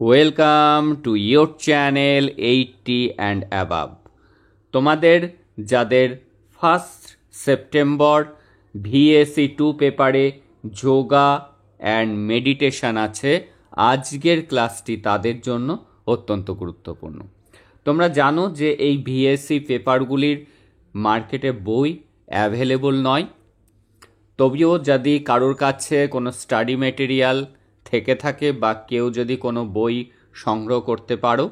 Welcome to your channel 80 and above. তোমাদের যাদের 1 September ভিএসি 2 পেপারে যোগা অ্যান্ড মেডিটেশন আছে, আজকের ক্লাসটি তাদের জন্য অত্যন্ত গুরুত্বপূর্ণ। তোমরা জানো যে এই ভিএসি পেপারগুলির মার্কেটে বই অ্যাভেলেবল নয়, তবেও যদি কারোর কাছে কোনো স্টাডি মেটেরিয়াল থেকে থাকে বা কেউ যদি কোনো বই সংগ্রহ করতে পারো,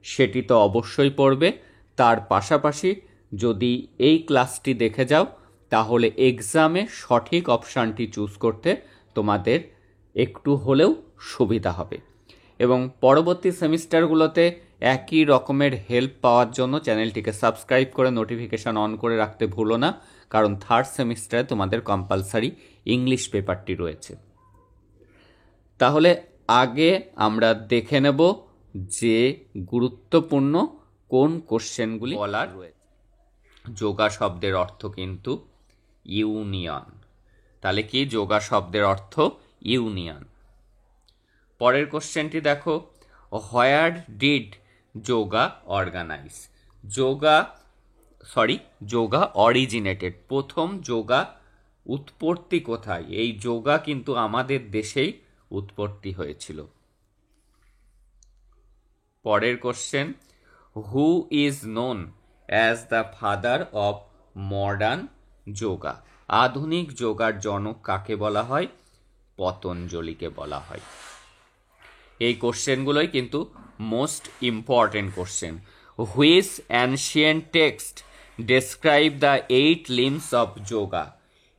সেটি তো অবশ্যই পড়বে। তার পাশাপাশি যদি এই ক্লাসটি দেখে যাও, তাহলে এক্সামে সঠিক অপশানটি চুজ করতে তোমাদের একটু হলেও সুবিধা হবে। এবং পরবর্তী সেমিস্টারগুলোতে একই রকমের হেল্প পাওয়ার জন্য চ্যানেলটিকে সাবস্ক্রাইব করে নোটিফিকেশান অন করে রাখতে ভুলো না, কারণ 3rd সেমিস্টারে তোমাদের কম্পালসারি ইংলিশ পেপারটি রয়েছে। তাহলে আগে আমরা দেখে নেব যে গুরুত্বপূর্ণ কোন কোশ্চেনগুলি বলার রয়েছে। যোগা শব্দের অর্থ কিন্তু ইউনিয়ন। তাহলে কি যোগা শব্দের অর্থ? ইউনিয়ন। পরের কোশ্চেনটি দেখো, where did yoga organise? Yoga originated. প্রথম যোগা উৎপত্তি কোথায়? এই যোগা কিন্তু আমাদের দেশেই উৎপত্তি হয়েছিল। পরের question, who is known as the father of modern yoga? আধুনিক যোগার জনক কাকে বলা হয়? পতঞ্জলিকে বলা হয়। এই কোশ্চেনগুলোই কিন্তু most important question. Which ancient text describe the 8 limbs of yoga?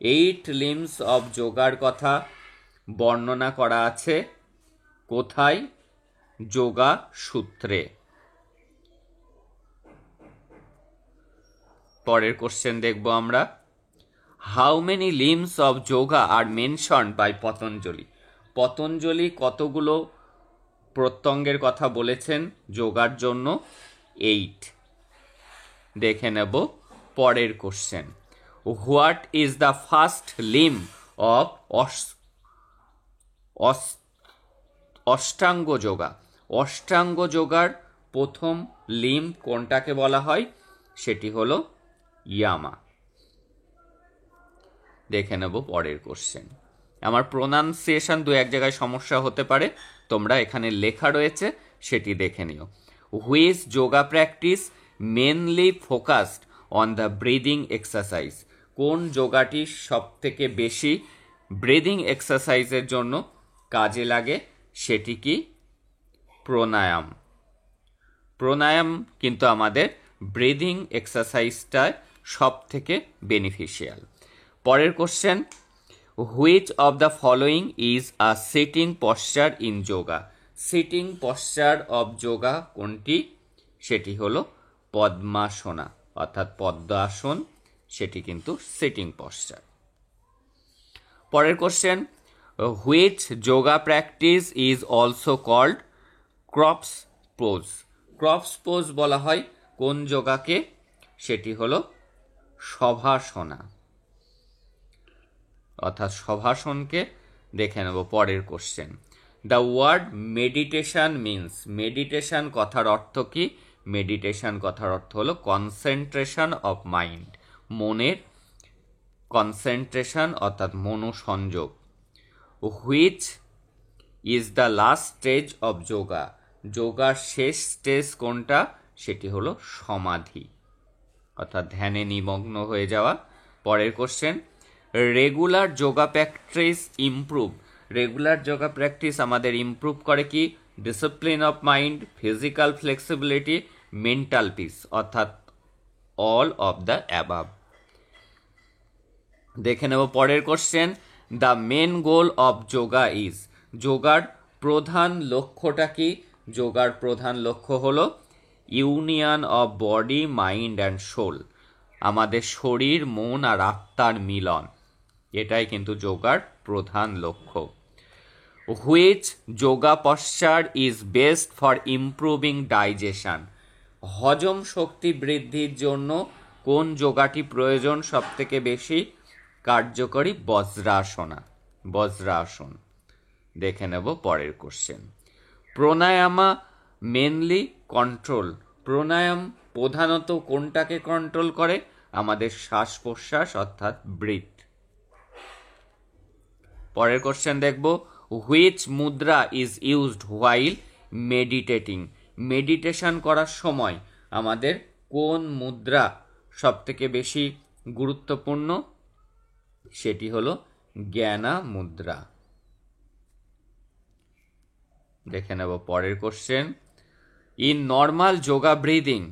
8 limbs of যোগার কথা বর্ণনা করা আছে কোথায়? যোগা সূত্রে। পরের কোশ্চেন দেখব আমরা, how many limbs of yoga are mentioned by Patanjali? Patanjali কতগুলো প্রত্যঙ্গের কথা বলেছেন যোগার জন্য? 8। দেখে নেব পরের question, what is the first limb of Ashtanga yoga? Ashtanga যোগার প্রথম লিম্ব কোনটাকে বলা হয়? সেটি হলো ইয়ামা। দেখে নেব পরের কোশ্চেন। আমার প্রোনাউন্সিয়েশন দু এক জায়গায় সমস্যা হতে পারে, তোমরা এখানে লেখা রয়েছে সেটি দেখে নিও। Which yoga practice mainly focused on the breathing exercise? কোন যোগাটি সব থেকে বেশি ব্রিদিং এক্সারসাইজের জন্য কাজে লাগে? সেটি কি? প্রাণায়াম। প্রাণায়াম কিন্তু আমাদের ব্রিদিং এক্সারসাইজটায় সব থেকে বেনিফিশিয়াল। পরের question, which of the following is a sitting posture in yoga? Sitting posture of yoga কোনটি? সেটি হলো পদ্মাসনা, অর্থাৎ পদ্মাসন, সেটি কিন্তু সিটিং পশ্চার। পরের question, which yoga practice is also called corpse pose? Corpse pose বলা হয় কোন যোগাকে? সেটি হলো শভাসনা, অর্থাৎ শভাসনকে। দেখে নেব পরের question, the word meditation means? Meditation কথার অর্থ কি? মেডিটেশন কথার অর্থ হলো কনসেন্ট্রেশন অফ মাইন্ড, মনের কনসেন্ট্রেশন অর্থাৎ মনোসংযোগ। Which is the last stage of yoga? যোগার শেষ স্টেজ কোনটা? সেটি হলো সমাধি, অর্থাৎ ধ্যানে নিমগ্ন হয়ে যাওয়া। পরের question, regular yoga practice improve? Regular yoga practice আমাদের ইমপ্রুভ করে কি? Discipline of mind, physical flexibility, mental peace, অর্থাৎ অল অফ দ্য অ্যাবাভ। দেখে নেব পরের question, the main goal of yoga is? যোগার প্রধান লক্ষ্যটা কি? যোগার প্রধান লক্ষ্য হলো union of body, mind and soul, আমাদের শরীর, মন আর আত্মার মিলন, এটাই কিন্তু যোগার প্রধান লক্ষ্য। Which yoga posture is best for improving digestion? হজম শক্তি বৃদ্ধির জন্য কোন যোগাটি প্রয়োজন সব থেকে বেশি কার্যকরী? বজ্রাসনা, বজ্রাসন। দেখে নেব পরের কোশ্চেন, প্রাণায়ামা মেনলি কন্ট্রোল, প্রাণায়াম প্রধানত কোনটাকে কন্ট্রোল করে? আমাদের শ্বাস প্রশ্বাস অর্থাৎ ব্রিথ। পরের কোশ্চেন দেখব, হুইচ মুদ্রা is used while meditating? Meditation করার সময় আমাদের কোন মুদ্রা সব থেকে বেশি গুরুত্বপূর্ণ? সেটি হলো জ্ঞানা মুদ্রা। দেখে নেব পরের question, in normal yoga breathing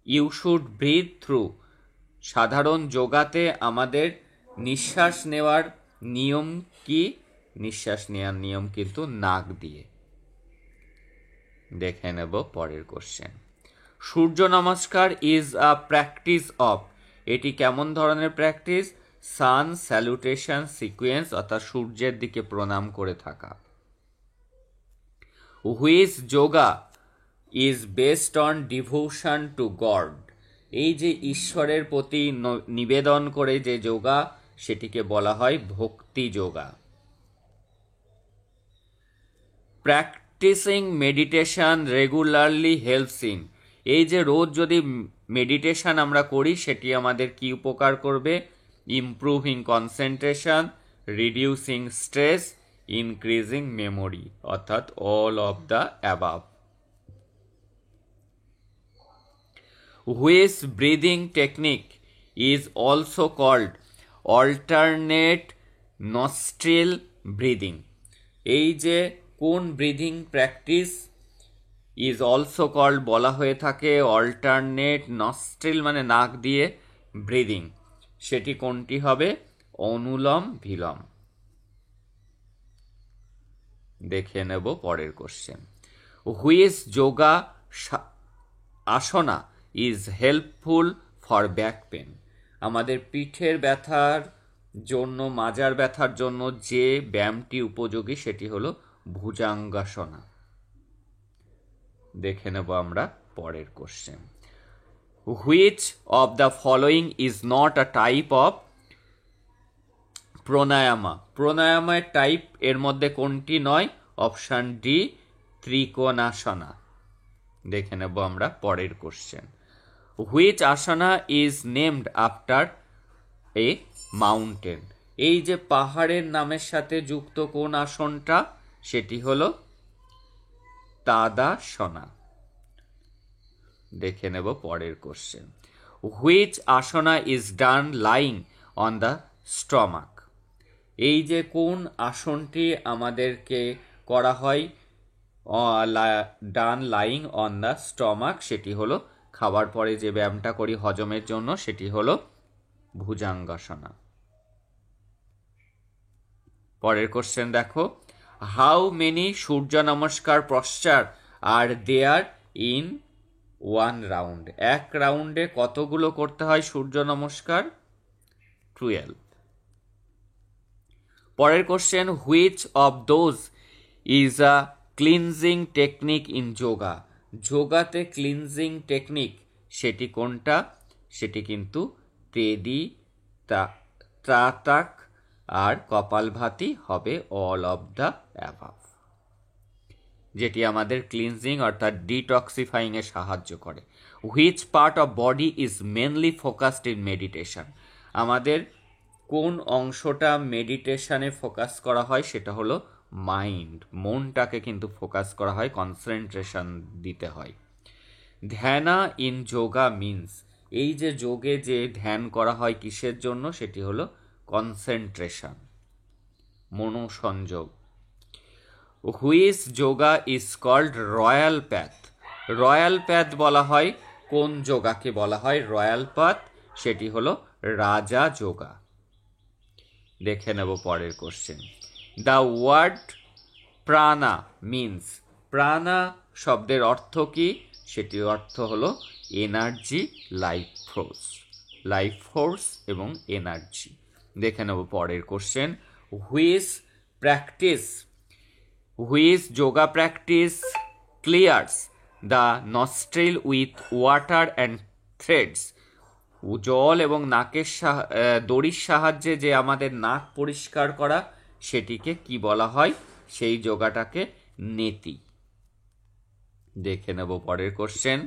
you should breathe through. সাধারণ যোগাতে আমাদের নিঃশ্বাস নেওয়ার নিয়ম কি? নিঃশ্বাস নেওয়ার নিয়ম কিন্তু নাক দিয়ে। দেখে নেব পরের কোশ্চেন, সূর্য নমস্কার ইজ আ প্র্যাকটিস অফ। এটি কেমন ধরনের প্র্যাকটিস? সান স্যালুটেশন সিকুয়েন্স অর্থাৎ সূর্যের দিকে প্রণাম করে থাকা। Which yoga is based on devotion to god. এই যে ঈশ্বরের প্রতি নিবেদন করে যে যোগা, সেটিকে বলা হয় bhakti yoga. Practising meditation regularly helps in. এই যে রোজ যদি মেডিটেশন আমরা করি, সেটি আমাদের কি উপকার করবে? Improving concentration, reducing stress, increasing memory, অর্থাৎ all of the above. Which breathing technique is also called alternate nostril breathing. এই যে কোন breathing practice is also called বলা হয়ে থাকে অল্টারনেট নস্ট্রিল মানে নাক দিয়ে ব্রিদিং, সেটি কোনটি হবে? অনুলোম বিলোম। দেখে নেব পরের question, which yoga asana is helpful for back pain. আমাদের পিঠের ব্যথার জন্য, মাজার ব্যথার জন্য যে ব্যায়ামটি উপযোগী সেটি হলো ভুজাঙ্গাসনা। দেখে নেব আমরা পরের question, which of the following is not a type of pranayama. প্রাণায়ামের টাইপ এর মধ্যে কোনটি নয়? Option D Trikonasana. দেখে নেব আমরা পরের question, which asana is named after a mountain. এই যে পাহাড়ের নামের সাথে যুক্ত কোন আসনটা? সেটি হলো তাদাসনা। দেখে নেব পরের question, which asana is done lying on the stomach. এই যে কোন আসনটি আমাদেরকে করা হয় done lying on the stomach, সেটি হলো খাবার পরে যে ব্যায়ামটা করি হজমের জন্য, সেটি হলো ভুজাঙ্গাসনা। পরের কোশ্চেন দেখো, how many surya namaskar posture are there in one round. এক রাউন্ডে কতগুলো করতে হয় সূর্য নমস্কার? 12। পরের question, which of those is a cleansing technique in yoga. যোগাতে ক্লিনজিং টেকনিক সেটি কোনটা? সেটি কিন্তু তেদি, ত্রাতাক আর কপালভাতি হবে অল অফ দ্য অ্যাভাভ, যেটি আমাদের ক্লিনজিং অর্থাৎ ডিটক্সিফাইং এ সাহায্য করে। Which part of body is mainly focused in meditation. আমাদের কোন অংশটা মেডিটেশনে ফোকাস করা হয়? সেটা হলো মাইন্ড, মনটাকে কিন্তু ফোকাস করা হয়, কনসেন্ট্রেশন দিতে হয়। ধ্যানা ইন যোগা মিন্স, এই যে যোগে যে ধ্যান করা হয় কিসের জন্য? সেটি হলো কনসেন্ট্রেশন, মনোসংযোগ। Which yoga is called royal path. Royal path বলা হয় কোন যোগাকে বলা হয় রয়্যাল পাথ? সেটি হলো রাজা যোগা। দেখে নেব পরের কোশ্চেন, দ্য ওয়ার্ড প্রাণা মিন্স। প্রাণা শব্দের অর্থ কি? সেটির অর্থ হলো energy, life force, life force এবং এনার্জি। দেখে নেব পরের question, which practice, which yoga practice ক্লিয়ার্স the nostril with water and threads. জল এবং নাকের দড়ির সাহায্যে যে আমাদের নাক পরিষ্কার করা, সেটিকে কি বলা হয়? সেই যোগাটাকে নেতি। দেখে নেব পরের কোশ্চেন।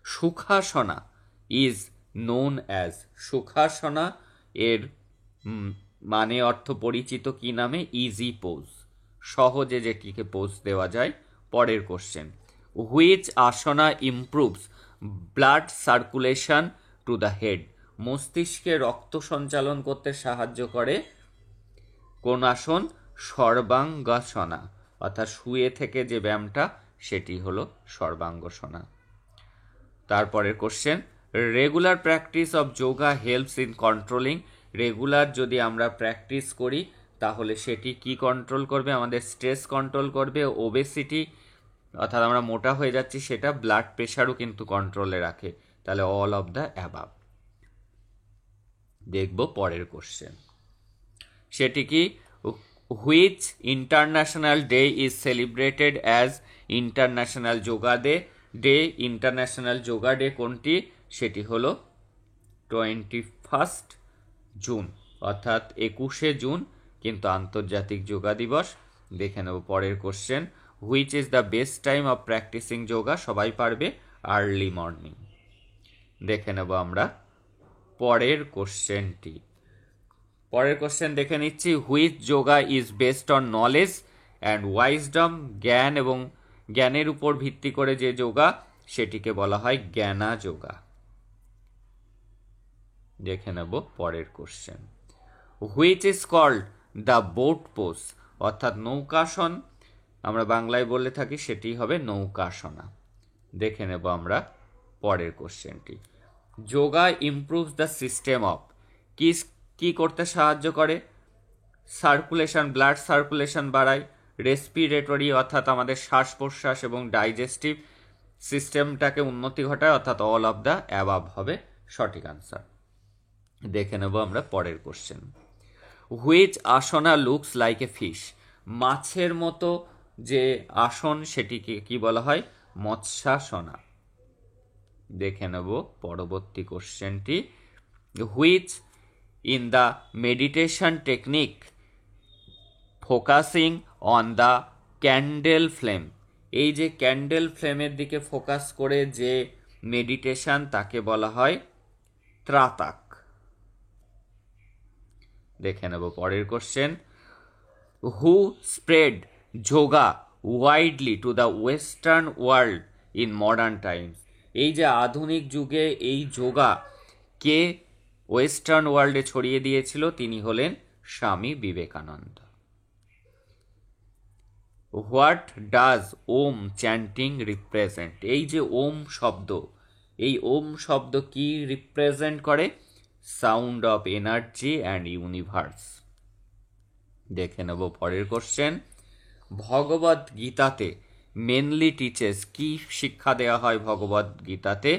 সুখাসনা ইজ নোন অ্যাজ, সুখাসনা এর মানে অর্থ পরিচিত কি নামে? ইজি পোজ, সহজে যেটিকে পোজ দেওয়া যায়। পরের question, which asana improves blood circulation to the head, মস্তিষ্কে রক্ত সঞ্চালন করতে সাহায্য করে কোন আসন? সর্বাঙ্গাসনা, অর্থাৎ শুয়ে থেকে যে ব্যায়ামটা সেটি হলো সর্বাঙ্গাসনা। তারপরের question, regular practice of yoga helps in controlling, regular যদি আমরা প্র্যাকটিস করি তাহলে সেটি কি কন্ট্রোল করবে? আমাদের স্ট্রেস কন্ট্রোল করবে, ওবেসিটি অর্থাৎ আমরা মোটা হয়ে যাচ্ছি সেটা, ব্লাড প্রেশারও কিন্তু কন্ট্রোলে রাখে। তাহলে অল অফ দ্য অ্যাবাভ। দেখব পরের কোশ্চেন, সেটি কি? Which international day is celebrated as international yoga day, international yoga day কোনটি? সেটি হলো 21 জুন, অর্থাৎ 21শে জুন কিন্তু আন্তর্জাতিক যোগা দিবস। দেখে নেব পরের question, which is the best time of practising yoga, সবাই পারবে, আর্লি মর্নিং। দেখে নেব আমরা পরের কোশ্চেনটি। পরের কোশ্চেন দেখে নিচ্ছি, which yoga is based on knowledge and wisdom, জ্ঞান এবং জ্ঞানের উপর ভিত্তি করে যে যোগা সেটিকে বলা হয় জ্ঞানা যোগা। দেখে নেব পরের question, which is called the boat pose, অর্থাৎ নৌকাসন আমরা বাংলায় বলে থাকি, সেটি হবে নৌকাসনা। দেখে নেব আমরা পরের কোশ্চেনটি, yoga improves the system of, কি করতে সাহায্য করে? সার্কুলেশন, ব্লাড সার্কুলেশন বাড়ায়, রেসপিরেটরি অর্থাৎ আমাদের শ্বাস প্রশ্বাস এবং ডাইজেস্টিভ সিস্টেমটাকে উন্নতি ঘটায়, অর্থাৎ অল অফ দ্য অ্যাবাভ হবে সঠিক আনসার। দেখে নেব আমরা পরের question, which asana looks like a fish, মাছের মতো যে আসন সেটিকে কি বলা হয়? মৎস্যাসনা। দেখে নেব পরবর্তী কোশ্চেনটি, which in the meditation technique focusing on the candle flame, এই যে ক্যান্ডেল ফ্লেমের দিকে ফোকাস করে যে মেডিটেশন তাকে বলা হয় ত্রাতাক। দেখে নেব পরের question, who spread yoga widely to the western world in modern Times, এই যে আধুনিক যুগে এই যোগা কে ওয়েস্টার্ন ওয়ার্ল্ডে ছড়িয়ে দিয়েছিল? তিনি হলেন Swami Vivekananda. What does Om chanting represent, এই যে ওম শব্দ, এই ওম শব্দ কি রিপ্রেজেন্ট করে? Sound of energy and universe. দেখে নেব পরের কোশ্চেন, ভগবদ গীতাতে মেনলি টিচেস, কি শিক্ষা দেওয়া হয় ভগবদ গীতাতে?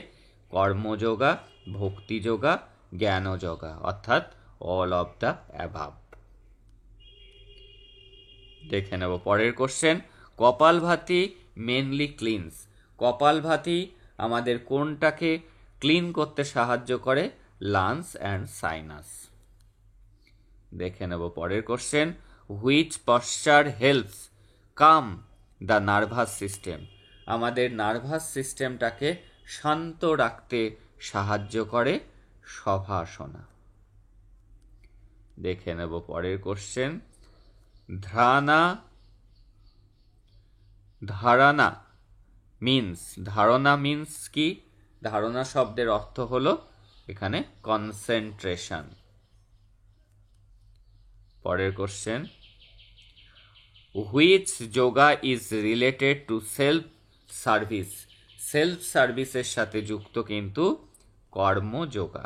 কর্মযোগা, ভক্তিযোগা, জ্ঞানযোগা, অর্থাৎ অল অফ দ্য অ্যাবাভ। দেখে নেব পরের কোশ্চেন, কপালভাতি মেনলি ক্লিনস, কপালভাতি আমাদের কোনটাকে ক্লিন করতে সাহায্য করে? Lungs and sinus. দেখে নেব পরের question, which posture helps calm the nervous system, আমাদের নার্ভাস সিস্টেমটাকে শান্ত রাখতে সাহায্য করে শভাসনা। দেখে নেব পরের কোশ্চেন, ধারণা মিন্স কি? ধারণা শব্দের অর্থ হলো এখানে কনসেন্ট্রেশন। পরের question, which yoga is related to self service, self সার্ভিসের সাথে যুক্ত কিন্তু কর্মযোগা,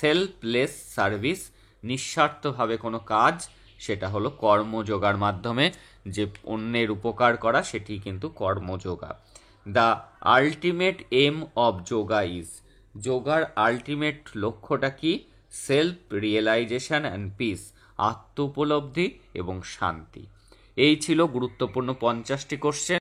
সেলফলেস সার্ভিস, নিঃস্বার্থভাবে কোনো কাজ, সেটা হলো কর্মযোগার মাধ্যমে যে অন্যের উপকার করা, সেটি কিন্তু karmayoga. The ultimate aim of yoga is, যোগার আলটিমেট লক্ষ্যটা কি? সেলফ রিয়েলাইজেশন অ্যান্ড পিস, আত্ম উপলব্ধি এবং শান্তি। এই ছিল গুরুত্বপূর্ণ 50টি কোশ্চেন।